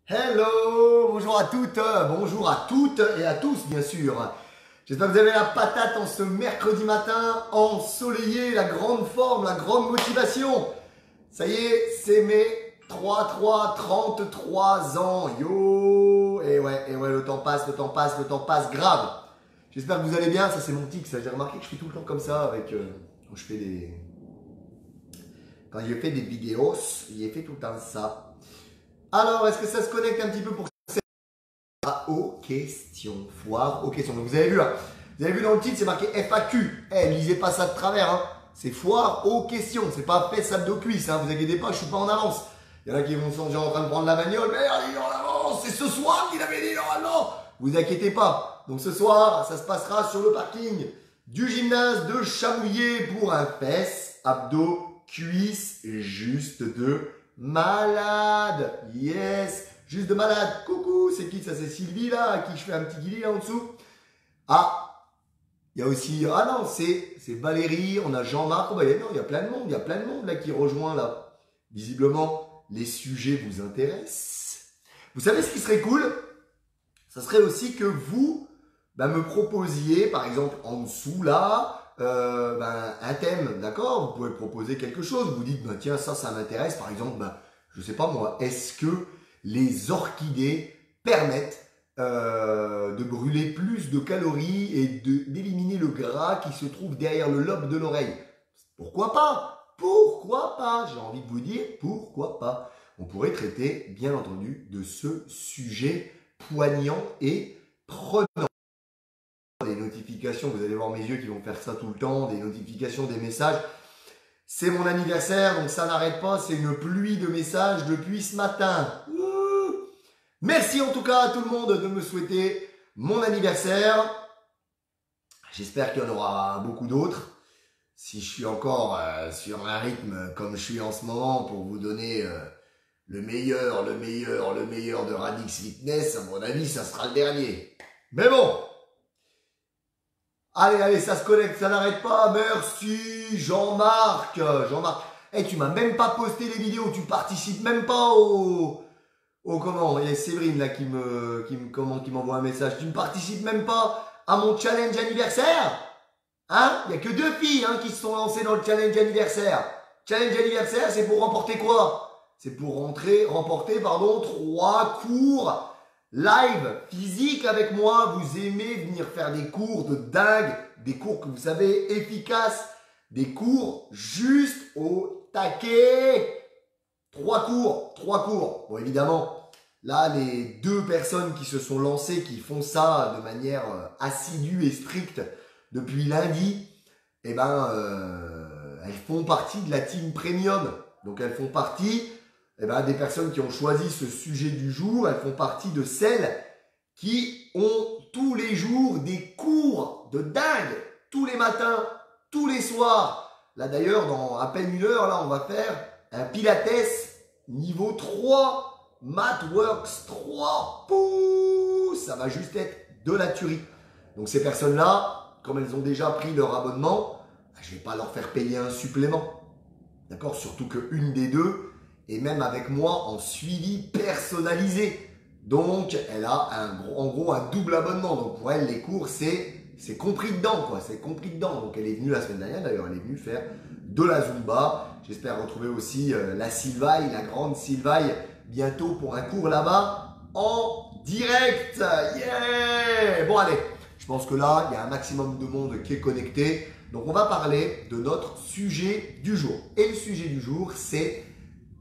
Hello, bonjour à toutes et à tous bien sûr. J'espère que vous avez la patate en ce mercredi matin ensoleillé, la grande forme, la grande motivation. Ça y est, c'est mes 33 ans. Yo, et ouais, le temps passe grave. J'espère que vous allez bien, ça c'est mon tic, ça j'ai remarqué que je fais tout le temps comme ça avec quand je fais des vidéos, il fait tout le temps ça. Alors, est-ce que ça se connecte un petit peu pour aux questions, foire aux questions. Donc vous avez vu là, vous avez vu dans le titre, c'est marqué FAQ. Lisez pas ça de travers, hein. C'est foire aux questions, c'est pas fait abdos cuisses, hein. Vous inquiétez pas, je suis pas en avance. Il y en a qui vont se sentir en train de prendre la bagnole, mais il est en avance, c'est ce soir qu'il avait dit normalement. Vous inquiétez pas. Donc ce soir, ça se passera sur le parking du gymnase de Chamouillé pour un fesse, abdos, cuisses, juste de malade. Yes. Juste de malade. Coucou, c'est qui ça? C'est Sylvie là, à qui je fais un petit guili là en dessous. Ah, il y a aussi, ah non, c'est Valérie, on a Jean-Marc. Oh, bah, non, il y a plein de monde là qui rejoint là. Visiblement, les sujets vous intéressent. Vous savez ce qui serait cool? Ça serait aussi que vous me proposiez, par exemple en dessous là, un thème, d'accord? Vous pouvez proposer quelque chose. Vous dites, tiens, ça m'intéresse. Par exemple, je sais pas moi, est-ce que les orchidées permettent de brûler plus de calories et d'éliminer le gras qui se trouve derrière le lobe de l'oreille? Pourquoi pas? Pourquoi pas? J'ai envie de vous dire, pourquoi pas? On pourrait traiter, bien entendu, de ce sujet poignant et prenant. Des notifications, vous allez voir mes yeux qui vont faire ça tout le temps, des notifications, des messages. C'est mon anniversaire, donc ça n'arrête pas, c'est une pluie de messages depuis ce matin. Merci en tout cas à tout le monde de me souhaiter mon anniversaire. J'espère qu'il y en aura beaucoup d'autres. Si je suis encore sur un rythme comme je suis en ce moment pour vous donner le meilleur de Radix Fitness, à mon avis, ça sera le dernier. Mais bon, allez, ça se connecte, ça n'arrête pas. Merci Jean-Marc. Tu m'as même pas posté les vidéos, tu participes même pas au comment, il y a Séverine là qui m'envoie un message. Tu ne participes même pas à mon challenge anniversaire? Hein? Il n'y a que 2 filles qui se sont lancées dans le challenge anniversaire. Challenge anniversaire, c'est pour remporter quoi? C'est pour remporter 3 cours live physique avec moi. Vous aimez venir faire des cours de dingue, des cours que vous savez efficaces, des cours juste au taquet. 3 cours. Bon, évidemment, là, les 2 personnes qui se sont lancées, qui font ça de manière assidue et stricte depuis lundi, elles font partie de la team premium. Donc, elles font partie des personnes qui ont choisi ce sujet du jour. Elles font partie de celles qui ont tous les jours des cours de dingue, tous les matins, tous les soirs. Là, d'ailleurs, dans à peine 1 heure, là, on va faire un Pilates niveau 3, MathWorks 3. Pouh, ça va juste être de la tuerie. Donc ces personnes-là, comme elles ont déjà pris leur abonnement, je ne vais pas leur faire payer un supplément. D'accord? Surtout qu'une des 2 est même avec moi en suivi personnalisé. Donc elle a en gros un double abonnement. Donc pour elle, les cours, c'est compris dedans, quoi. C'est compris dedans. Donc elle est venue la semaine dernière, d'ailleurs, elle est venue faire de la Zumba. J'espère retrouver aussi la Sylvaille, la grande Sylvaille, bientôt pour un cours là-bas en direct. Yeah! Bon, allez, je pense que là, il y a un maximum de monde qui est connecté. Donc, on va parler de notre sujet du jour. Et le sujet du jour, c'est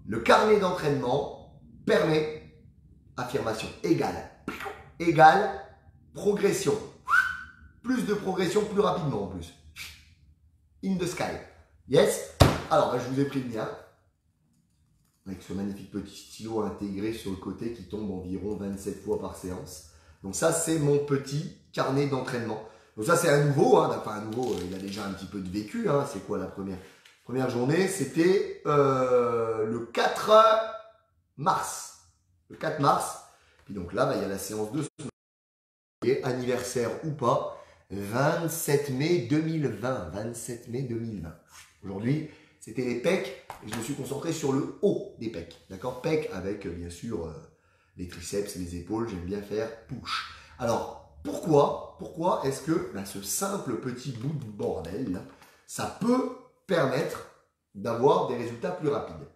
le carnet d'entraînement permet affirmation égale progression. Plus de progression plus rapidement en plus. In the sky. Yes? Alors, je vous ai pris le mien. Avec ce magnifique petit stylo intégré sur le côté qui tombe environ 27 fois par séance. Donc ça, c'est mon petit carnet d'entraînement. Donc ça, c'est un nouveau. Enfin, un nouveau, il a déjà un petit peu de vécu. C'est quoi la première journée? C'était le 4 mars. Le 4 mars. Puis donc là, il y a la séance de anniversaire ou pas. 27 mai 2020. 27 mai 2020. Aujourd'hui, c'était les pecs. Et je me suis concentré sur le haut des pecs. D'accord? Pecs avec, bien sûr, les triceps, les épaules, j'aime bien faire push. Alors, pourquoi est-ce que ce simple petit bout de bordel, là, ça peut permettre d'avoir des résultats plus rapides?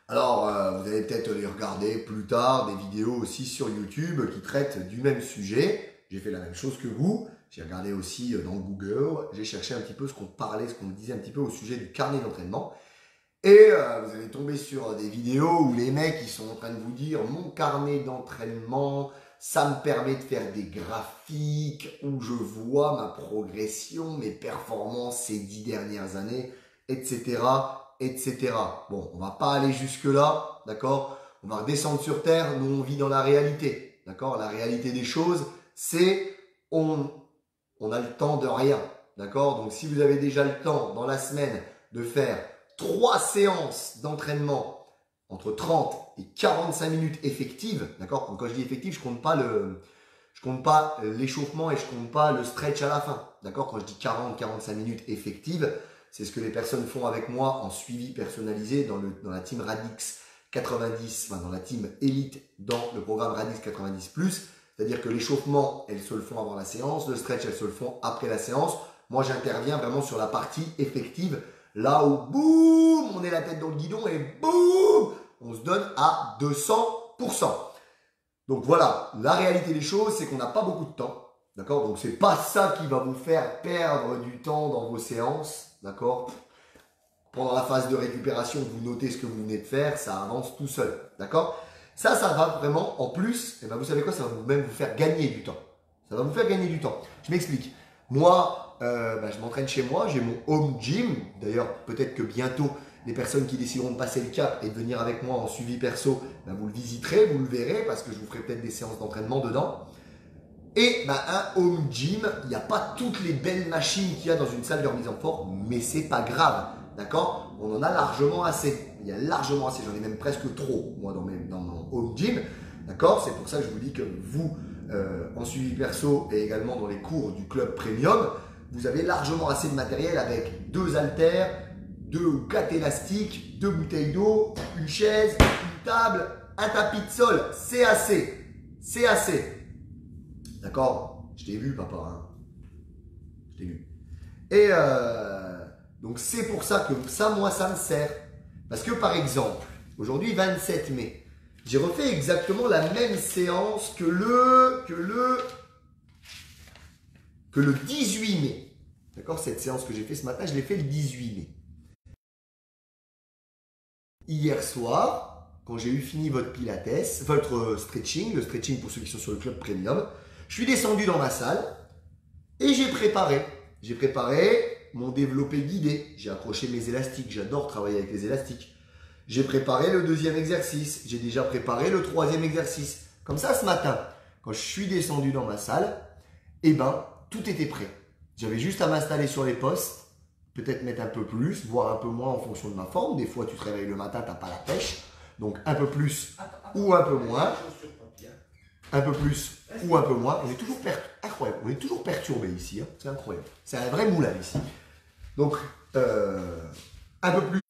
Alors, vous allez peut-être les regarder plus tard, des vidéos aussi sur YouTube qui traitent du même sujet. J'ai fait la même chose que vous. J'ai regardé aussi dans Google, j'ai cherché un petit peu ce qu'on disait un petit peu au sujet du carnet d'entraînement. Et vous allez tomber sur des vidéos où les mecs ils sont en train de vous dire mon carnet d'entraînement, ça me permet de faire des graphiques où je vois ma progression, mes performances ces 10 dernières années, etc., etc. Bon, on va pas aller jusque là, d'accord? On va redescendre sur terre, nous on vit dans la réalité, d'accord? La réalité des choses, c'est on a le temps de rien, d'accord? Donc si vous avez déjà le temps dans la semaine de faire 3 séances d'entraînement entre 30 et 45 minutes effectives, d'accord? Donc quand je dis effective, je compte pas l'échauffement et je compte pas le stretch à la fin, d'accord? Quand je dis 40-45 minutes effectives, c'est ce que les personnes font avec moi en suivi personnalisé dans la team Radix 90, dans la team Elite, dans le programme Radix 90+. C'est-à-dire que l'échauffement, elles se le font avant la séance, le stretch, elles se le font après la séance. Moi, j'interviens vraiment sur la partie effective, là où, boum, on est la tête dans le guidon et boum, on se donne à 200%. Donc voilà, la réalité des choses, c'est qu'on n'a pas beaucoup de temps, d'accord? Donc c'est pas ça qui va vous faire perdre du temps dans vos séances, d'accord? Pendant la phase de récupération, vous notez ce que vous venez de faire, ça avance tout seul, d'accord? Ça va vraiment, en plus, vous savez quoi, ça va même vous faire gagner du temps. Ça va vous faire gagner du temps. Je m'explique. Moi, je m'entraîne chez moi, j'ai mon home gym. D'ailleurs, peut-être que bientôt, les personnes qui décideront de passer le cap et de venir avec moi en suivi perso, vous le visiterez, vous le verrez, parce que je vous ferai peut-être des séances d'entraînement dedans. Et un home gym, il n'y a pas toutes les belles machines qu'il y a dans une salle de remise en forme, mais c'est pas grave, d'accord? On en a largement assez. Il y a largement assez, j'en ai même presque trop, moi, dans mon home gym, d'accord? C'est pour ça que je vous dis que vous, en suivi perso et également dans les cours du club premium, vous avez largement assez de matériel avec 2 haltères, 2 ou 4 élastiques, 2 bouteilles d'eau, une chaise, une table, un tapis de sol. C'est assez. C'est assez. D'accord? Je t'ai vu, papa. Hein? Je t'ai vu. Et donc, c'est pour ça que ça, moi, ça me sert. Parce que, par exemple, aujourd'hui, 27 mai, j'ai refait exactement la même séance que le 18 mai. D'accord? Cette séance que j'ai fait ce matin, je l'ai fait le 18 mai. Hier soir, quand j'ai eu fini votre pilates, votre stretching, le stretching pour ceux qui sont sur le club premium, je suis descendu dans ma salle et j'ai préparé. J'ai préparé mon développé guidé. J'ai accroché mes élastiques. J'adore travailler avec les élastiques. J'ai préparé le 2e exercice. J'ai déjà préparé le 3e exercice. Comme ça, ce matin, quand je suis descendu dans ma salle, tout était prêt. J'avais juste à m'installer sur les postes, peut-être mettre un peu plus, voire un peu moins en fonction de ma forme. Des fois, tu te réveilles le matin, tu n'as pas la pêche. Donc, un peu plus ou un peu moins. Un peu plus ou un peu moins. On est toujours incroyable. On est toujours perturbé ici. Hein. C'est incroyable. C'est un vrai moulin ici. Donc, un peu plus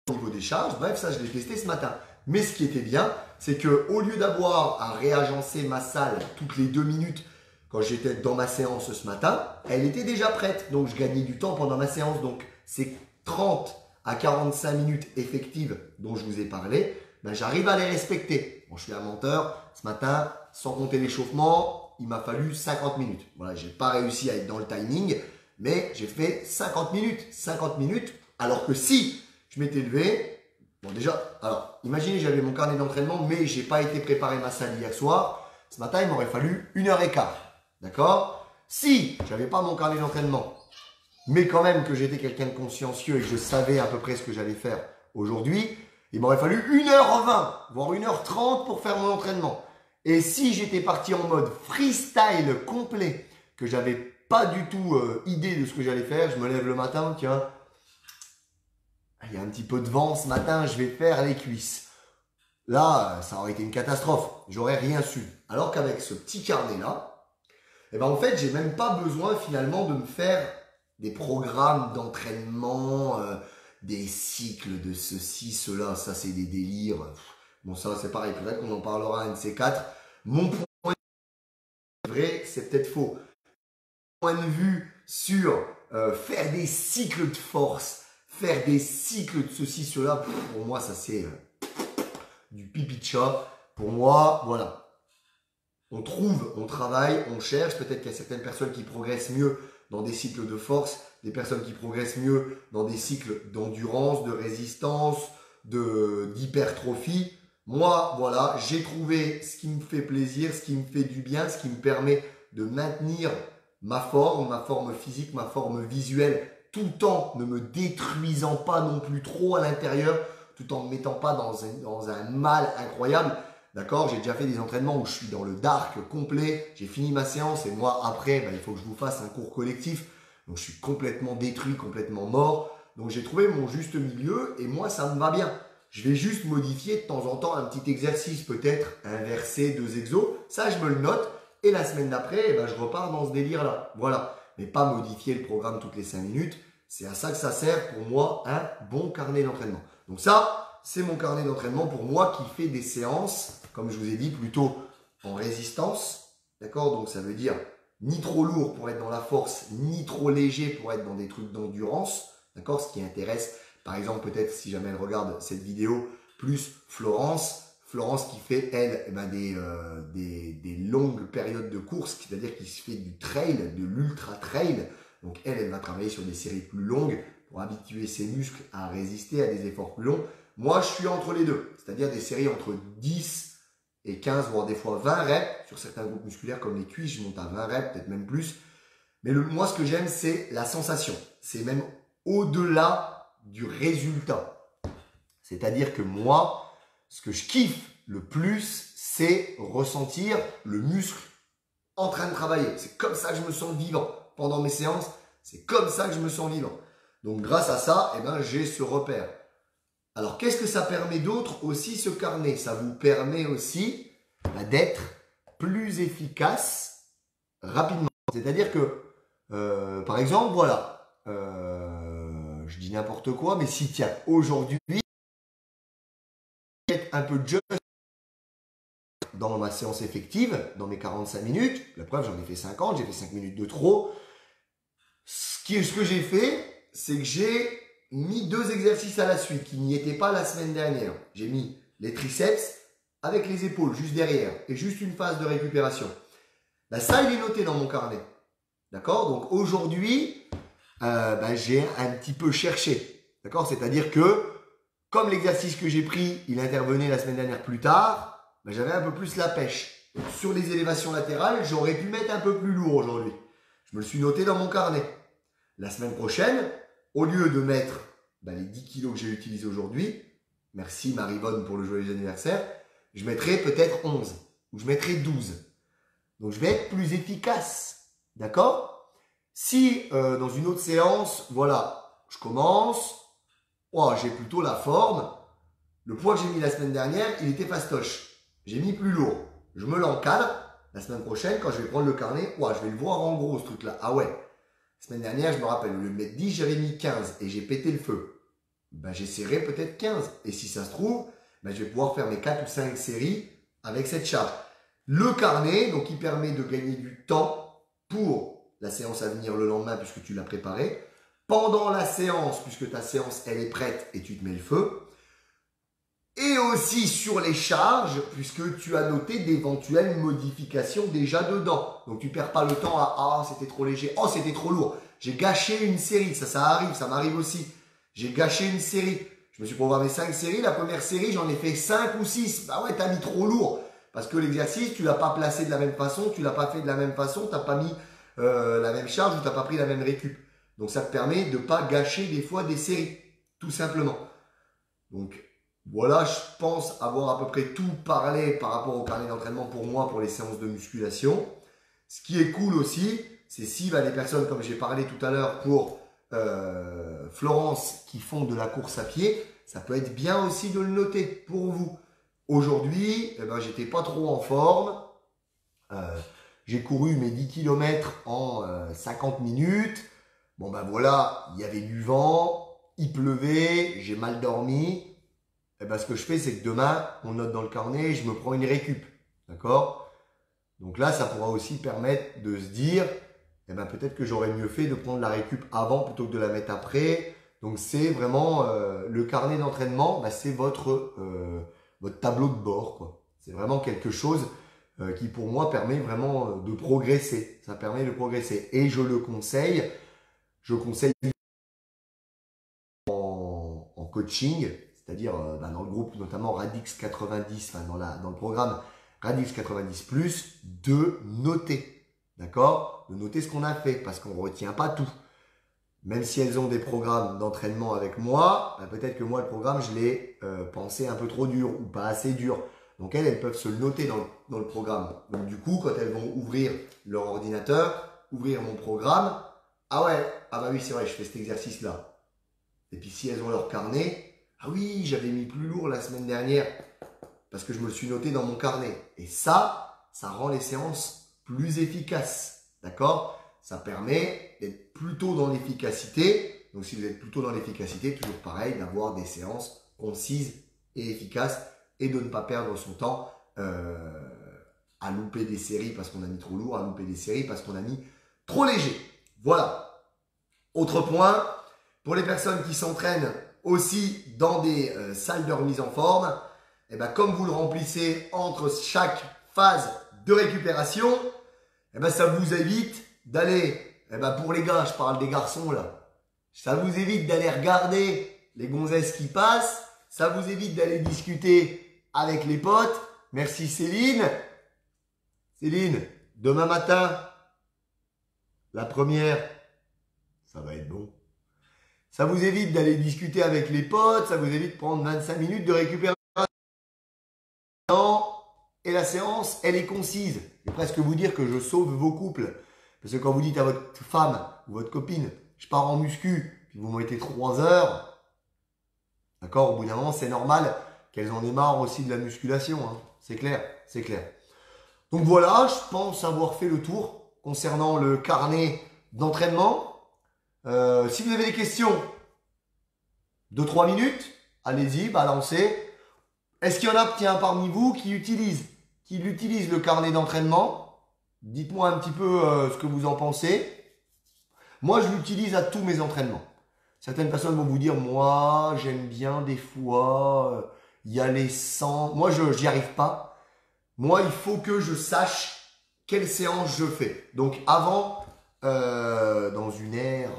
au niveau des charges. Bref, ça, je l'ai testé ce matin. Mais ce qui était bien, c'est qu'au lieu d'avoir à réagencer ma salle toutes les 2 minutes quand j'étais dans ma séance ce matin, elle était déjà prête. Donc, je gagnais du temps pendant ma séance. Donc, ces 30 à 45 minutes effectives dont je vous ai parlé, j'arrive à les respecter. Bon, je suis un menteur. Ce matin, sans compter l'échauffement, il m'a fallu 50 minutes. Voilà, j'ai pas réussi à être dans le timing, mais j'ai fait 50 minutes. 50 minutes, alors que si je m'étais levé, bon déjà, alors imaginez j'avais mon carnet d'entraînement, mais j'ai pas été préparer ma salle hier soir. Ce matin, il m'aurait fallu 1h15. D'accord? Si j'avais pas mon carnet d'entraînement, mais quand même que j'étais quelqu'un de consciencieux et que je savais à peu près ce que j'allais faire aujourd'hui, il m'aurait fallu 1h20, voire 1h30 pour faire mon entraînement. Et si j'étais parti en mode freestyle complet, que j'avais pas du tout idée de ce que j'allais faire, je me lève le matin, tiens, il y a un petit peu de vent ce matin, je vais faire les cuisses. Là, ça aurait été une catastrophe, j'aurais rien su. Alors qu'avec ce petit carnet-là, en fait, j'ai même pas besoin finalement de me faire des programmes d'entraînement, des cycles de ceci, cela, ça c'est des délires. Bon, ça, c'est pareil. Peut-être qu'on en parlera un de ces quatre. Mon point de vue, vrai, c'est peut-être faux. Mon point de vue sur faire des cycles de force, faire des cycles de ceci, cela, pour moi, ça, c'est du pipi de chat. Pour moi, voilà. On trouve, on travaille, on cherche. Peut-être qu'il y a certaines personnes qui progressent mieux dans des cycles de force, des personnes qui progressent mieux dans des cycles d'endurance, de résistance, d'hypertrophie. Moi, voilà, j'ai trouvé ce qui me fait plaisir, ce qui me fait du bien, ce qui me permet de maintenir ma forme physique, ma forme visuelle, tout en ne me détruisant pas non plus trop à l'intérieur, tout en ne me mettant pas dans un mal incroyable. D'accord, j'ai déjà fait des entraînements où je suis dans le dark complet, j'ai fini ma séance et moi après, il faut que je vous fasse un cours collectif. Donc je suis complètement détruit, complètement mort. Donc j'ai trouvé mon juste milieu et moi ça me va bien. Je vais juste modifier de temps en temps un petit exercice, peut-être inverser 2 exos. Ça je me le note et la semaine d'après, je repars dans ce délire-là. Voilà, mais pas modifier le programme toutes les 5 minutes. C'est à ça que ça sert pour moi un bon carnet d'entraînement. Donc ça, c'est mon carnet d'entraînement pour moi qui fait des séances, comme je vous ai dit, plutôt en résistance. D'accord? Donc ça veut dire ni trop lourd pour être dans la force, ni trop léger pour être dans des trucs d'endurance. D'accord? Ce qui intéresse, par exemple, peut-être si jamais elle regarde cette vidéo, plus Florence. Florence qui fait, elle, des longues périodes de course, c'est-à-dire qui se fait du trail, de l'ultra trail. Donc elle va travailler sur des séries plus longues pour habituer ses muscles à résister à des efforts plus longs. Moi, je suis entre les deux, c'est-à-dire des séries entre 10 et 15, voire des fois 20 reps. Sur certains groupes musculaires comme les cuisses, je monte à 20 reps, peut-être même plus. Mais moi, ce que j'aime, c'est la sensation. C'est même au-delà du résultat. C'est-à-dire que moi, ce que je kiffe le plus, c'est ressentir le muscle en train de travailler. C'est comme ça que je me sens vivant. Pendant mes séances, c'est comme ça que je me sens vivant. Donc, grâce à ça, j'ai ce repère. Alors, qu'est-ce que ça permet d'autre aussi, ce carnet? Ça vous permet aussi d'être plus efficace rapidement. C'est-à-dire que, par exemple, voilà, je dis n'importe quoi, mais si tiens, aujourd'hui, un peu de jeu dans ma séance effective, dans mes 45 minutes, la preuve, j'en ai fait 50, j'ai fait 5 minutes de trop. Ce que j'ai fait, c'est que j'ai mis 2 exercices à la suite qui n'y étaient pas la semaine dernière. J'ai mis les triceps avec les épaules juste derrière et juste une phase de récupération. Ça, il est noté dans mon carnet. D'accord? Donc aujourd'hui, j'ai un petit peu cherché. D'accord? C'est-à-dire que comme l'exercice que j'ai pris, il intervenait la semaine dernière plus tard, j'avais un peu plus la pêche. Donc, sur les élévations latérales, j'aurais pu mettre un peu plus lourd aujourd'hui. Je me le suis noté dans mon carnet. La semaine prochaine, au lieu de mettre les 10 kilos que j'ai utilisés aujourd'hui, merci Marivonne pour le joyeux anniversaire, je mettrai peut-être 11 ou je mettrai 12. Donc je vais être plus efficace. D'accord? Si dans une autre séance, voilà, je commence, j'ai plutôt la forme. Le poids que j'ai mis la semaine dernière, il était fastoche. J'ai mis plus lourd. Je me l'encadre. La semaine prochaine, quand je vais prendre le carnet, je vais le voir en gros ce truc-là. Ah ouais. La semaine dernière, je me rappelle, au lieu de mettre 10, j'avais mis 15 et j'ai pété le feu. J'essaierai peut-être 15. Et si ça se trouve, je vais pouvoir faire mes 4 ou 5 séries avec cette charge. Le carnet, donc, il permet de gagner du temps pour la séance à venir le lendemain puisque tu l'as préparé. Pendant la séance, puisque ta séance, elle est prête et tu te mets le feu. Et aussi sur les charges, puisque tu as noté d'éventuelles modifications déjà dedans. Donc tu ne perds pas le temps à « c'était trop léger, c'était trop lourd ». J'ai gâché une série, ça arrive, ça m'arrive aussi. J'ai gâché une série. Je me suis programmé 5 séries. La première série, j'en ai fait 5 ou 6. T'as mis trop lourd. Parce que l'exercice, tu l'as pas placé de la même façon, tu l'as pas fait de la même façon, tu n'as pas mis la même charge ou tu n'as pas pris la même récup. Donc ça te permet de ne pas gâcher des fois des séries, tout simplement. Donc voilà, je pense avoir à peu près tout parlé par rapport au carnet d'entraînement pour moi, pour les séances de musculation. Ce qui est cool aussi, c'est si les personnes, comme j'ai parlé tout à l'heure pour Florence, qui font de la course à pied, ça peut être bien aussi de le noter pour vous. Aujourd'hui, j'étais pas trop en forme. J'ai couru mes 10 km en 50 minutes. Bon voilà, il y avait du vent, il pleuvait, j'ai mal dormi. eh ben, ce que je fais, c'est que demain, on note dans le carnet, je me prends une récup. D'accord? Donc là, ça pourra aussi permettre de se dire, eh ben, peut-être que j'aurais mieux fait de prendre la récup avant plutôt que de la mettre après. Donc c'est vraiment le carnet d'entraînement, bah, c'est votre tableau de bord, quoi. C'est vraiment quelque chose qui pour moi permet vraiment de progresser. Ça permet de progresser. Et je le conseille. Je conseille en coaching, c'est-à-dire dans le groupe notamment Radix 90, enfin dans le programme Radix 90+, de noter. D'accord? De noter ce qu'on a fait parce qu'on ne retient pas tout. Même si elles ont des programmes d'entraînement avec moi, bah peut-être que moi, le programme, je l'ai pensé un peu trop dur ou pas assez dur. Donc elles peuvent se le noter dans le programme. Donc du coup, quand elles vont ouvrir leur ordinateur, ouvrir mon programme, ah ouais, ah bah oui, c'est vrai, je fais cet exercice-là. Et puis si elles ont leur carnet, ah oui, j'avais mis plus lourd la semaine dernière parce que je me le suis noté dans mon carnet. Et ça rend les séances plus efficaces. D'accord? Ça permet d'être plutôt dans l'efficacité. Donc si vous êtes plutôt dans l'efficacité, toujours pareil, d'avoir des séances concises et efficaces et de ne pas perdre son temps à louper des séries parce qu'on a mis trop lourd, à louper des séries parce qu'on a mis trop léger. Voilà. Autre point, pour les personnes qui s'entraînent aussi dans des salles de remise en forme, et ben comme vous le remplissez entre chaque phase de récupération, et ben ça vous évite d'aller, eh ben pour les gars, je parle des garçons là, ça vous évite d'aller regarder les gonzesses qui passent, ça vous évite d'aller discuter avec les potes. Merci Céline. Céline, demain matin, la première, ça va être bon. Ça vous évite d'aller discuter avec les potes, ça vous évite de prendre 25 minutes de récupération. Et la séance, elle est concise. Je vais presque vous dire que je sauve vos couples. Parce que quand vous dites à votre femme ou votre copine, je pars en muscu, puis vous mettez 3 heures, d'accord, au bout d'un moment, c'est normal qu'elles en aient marre aussi de la musculation. Hein. C'est clair, c'est clair. Donc voilà, je pense avoir fait le tour concernant le carnet d'entraînement. Si vous avez des questions, 2-3 minutes, allez-y, balancez. Est-ce qu'il y en a, tiens, parmi vous qui utilisent le carnet d'entraînement? Dites-moi un petit peu ce que vous en pensez. Moi, je l'utilise à tous mes entraînements. Certaines personnes vont vous dire, moi, j'aime bien des fois y aller sans. Moi, je n'y arrive pas. Moi, il faut que je sache quelle séance je fais. Donc, avant, dans une ère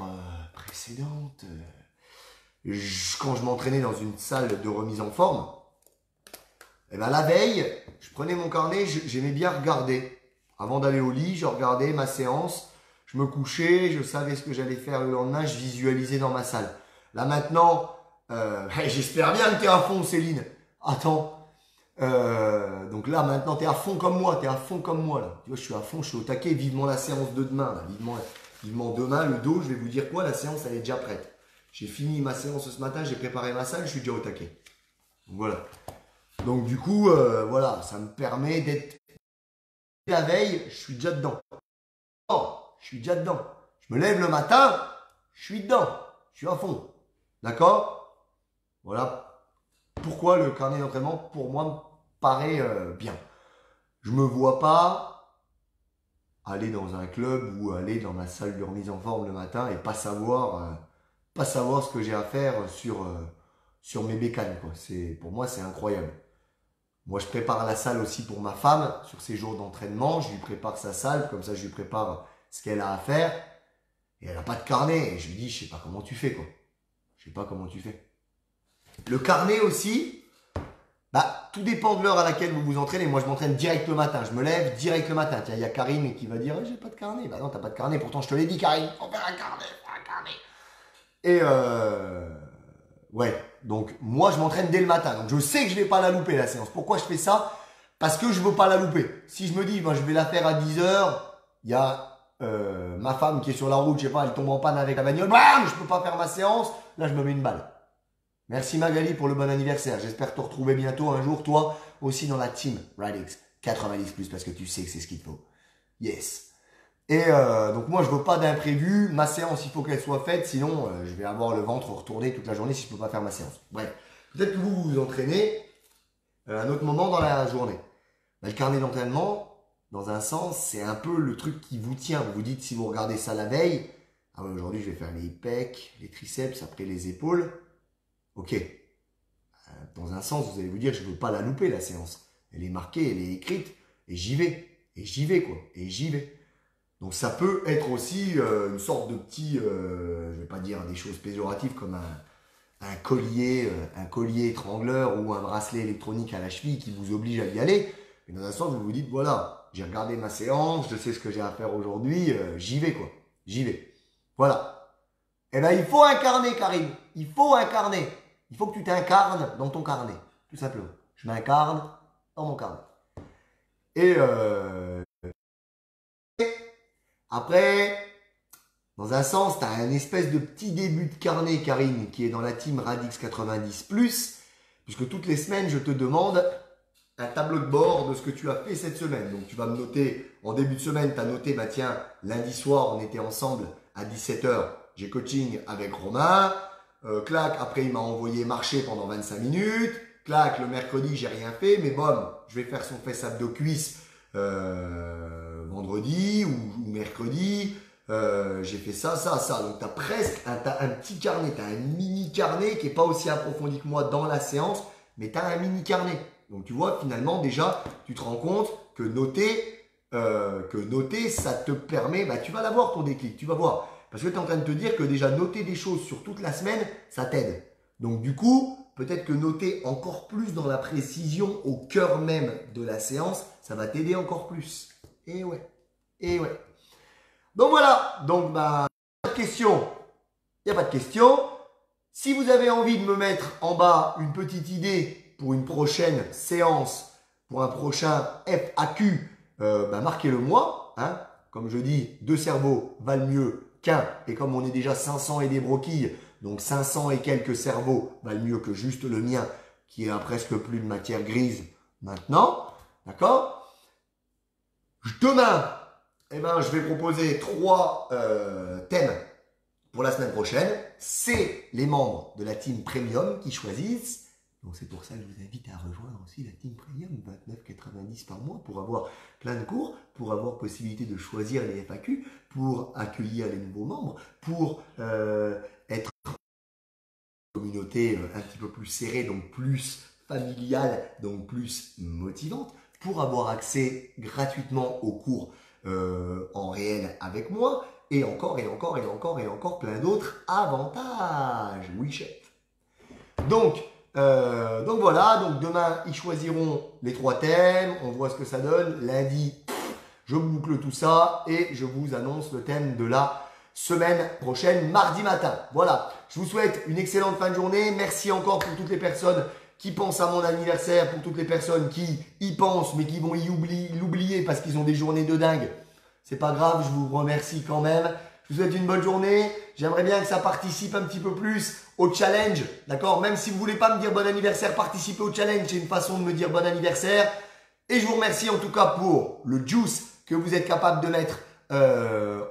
précédente, quand je m'entraînais dans une salle de remise en forme, et ben la veille, je prenais mon carnet, j'aimais bien regarder. Avant d'aller au lit, je regardais ma séance, je me couchais, je savais ce que j'allais faire le lendemain, je visualisais dans ma salle. Là maintenant, j'espère bien que tu es à fond Céline. Attends, donc là maintenant tu es à fond comme moi, là. Tu vois, je suis à fond, je suis au taquet, vivement la séance de demain. Là. Vivement demain, le dos, je vais vous dire quoi, la séance elle est déjà prête. J'ai fini ma séance ce matin, j'ai préparé ma salle, je suis déjà au taquet. Donc voilà. Donc du coup, voilà, ça me permet d'être la veille, je suis déjà dedans. Oh, je suis déjà dedans. Je me lève le matin, je suis dedans. Je suis à fond. D'accord? Voilà pourquoi le carnet d'entraînement, pour moi, me paraît bien. Je me vois pas aller dans un club ou aller dans ma salle de remise en forme le matin et pas savoir ce que j'ai à faire sur mes bécanes. Quoi. Pour moi, c'est incroyable. Moi, je prépare la salle aussi pour ma femme sur ses jours d'entraînement. Je lui prépare sa salle, comme ça, je lui prépare ce qu'elle a à faire. Et elle n'a pas de carnet. Et je lui dis, je sais pas comment tu fais, quoi. Je sais pas comment tu fais. Le carnet aussi, bah, tout dépend de l'heure à laquelle vous vous entraînez. Moi, je m'entraîne direct le matin. Je me lève direct le matin. Tiens, il y a Karine qui va dire, j'ai pas de carnet. Bah non, t'as pas de carnet. Pourtant, je te l'ai dit, Karine. Faut faire un carnet, Et ouais, donc moi je m'entraîne dès le matin, donc je sais que je vais pas la louper la séance. Pourquoi je fais ça? Parce que je veux pas la louper. Si je me dis, ben, je vais la faire à 10 heures, il y a ma femme qui est sur la route, je sais pas, elle tombe en panne avec la bagnole, bam, je peux pas faire ma séance, là je me mets une balle. Merci Magali pour le bon anniversaire, j'espère te retrouver bientôt un jour, toi aussi dans la team Radix 90+, parce que tu sais que c'est ce qu'il te faut. Yes. Et donc moi je veux pas d'imprévu, ma séance il faut qu'elle soit faite, sinon je vais avoir le ventre retourné toute la journée si je peux pas faire ma séance. Bref, Peut-être que vous vous entraînez à un autre moment dans la journée. Bah, le carnet d'entraînement, dans un sens, c'est un peu le truc qui vous tient. Vous vous dites, si vous regardez ça la veille, ah ouais, aujourd'hui je vais faire les pecs, les triceps, après les épaules. Ok. Dans un sens, vous allez vous dire, je ne veux pas la louper la séance. Elle est marquée, elle est écrite, et j'y vais. Et j'y vais quoi. Et j'y vais. Donc ça peut être aussi une sorte de petit, je vais pas dire des choses péjoratives comme un collier étrangleur ou un bracelet électronique à la cheville qui vous oblige à y aller. Mais dans un sens, vous vous dites, voilà, j'ai regardé ma séance, je sais ce que j'ai à faire aujourd'hui, j'y vais quoi. J'y vais. Voilà. Eh bien, il faut incarner, Karim. Il faut incarner. Il faut que tu t'incarnes dans ton carnet. Tout simplement. Je m'incarne dans mon carnet. Et après, dans un sens, tu as un espèce de petit début de carnet, Karine, qui est dans la team Radix 90+, puisque toutes les semaines, je te demande un tableau de bord de ce que tu as fait cette semaine. Donc, tu vas me noter, en début de semaine, tu as noté, bah tiens, lundi soir, on était ensemble à 17 h, j'ai coaching avec Romain. Clac, après, il m'a envoyé marcher pendant 25 minutes. Clac, le mercredi, j'ai rien fait, mais bon, je vais faire son fesse abdos cuisse vendredi ou mercredi. J'ai fait ça. Donc, tu as presque un petit carnet, tu as un mini carnet qui n'est pas aussi approfondi que moi dans la séance, mais tu as un mini carnet. Donc, tu vois, finalement, déjà, tu te rends compte que noter, ça te permet, bah, tu vas l'avoir ton déclic, tu vas voir. Parce que tu es en train de te dire que déjà noter des choses sur toute la semaine, ça t'aide. Donc, du coup, peut-être que noter encore plus dans la précision au cœur même de la séance, ça va t'aider encore plus. Et ouais. Donc voilà, donc bah, pas de questions. Il n'y a pas de questions. Si vous avez envie de me mettre en bas une petite idée pour une prochaine séance, pour un prochain FAQ, bah, marquez-le moi. Hein. Comme je dis, 2 cerveaux valent mieux qu'un. Et comme on est déjà 500 et des broquilles, donc 500 et quelques cerveaux valent mieux que juste le mien, qui a presque plus de matière grise maintenant. D'accord? Demain, eh ben, je vais proposer 3 thèmes pour la semaine prochaine. C'est les membres de la team Premium qui choisissent. Donc c'est pour ça que je vous invite à rejoindre aussi la team Premium, 29,90 par mois, pour avoir plein de cours, pour avoir possibilité de choisir les FAQ, pour accueillir les nouveaux membres, pour être une communauté un petit peu plus serrée, donc plus familiale, donc plus motivante, pour avoir accès gratuitement aux cours en réel avec moi, et encore plein d'autres avantages. Oui, chef. Donc voilà, donc demain, ils choisiront les 3 thèmes, on voit ce que ça donne. Lundi, je boucle tout ça et je vous annonce le thème de la semaine prochaine, mardi matin. Voilà, je vous souhaite une excellente fin de journée. Merci encore pour toutes les personnes qui pensent à mon anniversaire, pour toutes les personnes qui y pensent mais qui vont l'oublier parce qu'ils ont des journées de dingue. C'est pas grave, je vous remercie quand même. Je vous souhaite une bonne journée. J'aimerais bien que ça participe un petit peu plus au challenge. D'accord? Même si vous voulez pas me dire bon anniversaire, participez au challenge. C'est une façon de me dire bon anniversaire. Et je vous remercie en tout cas pour le juice que vous êtes capable de mettre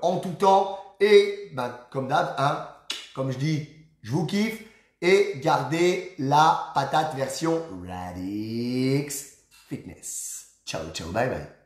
en tout temps. Et ben, comme d'hab, hein, comme je dis, je vous kiffe. Et gardez la patate version Radix Fitness. Ciao, ciao, bye bye.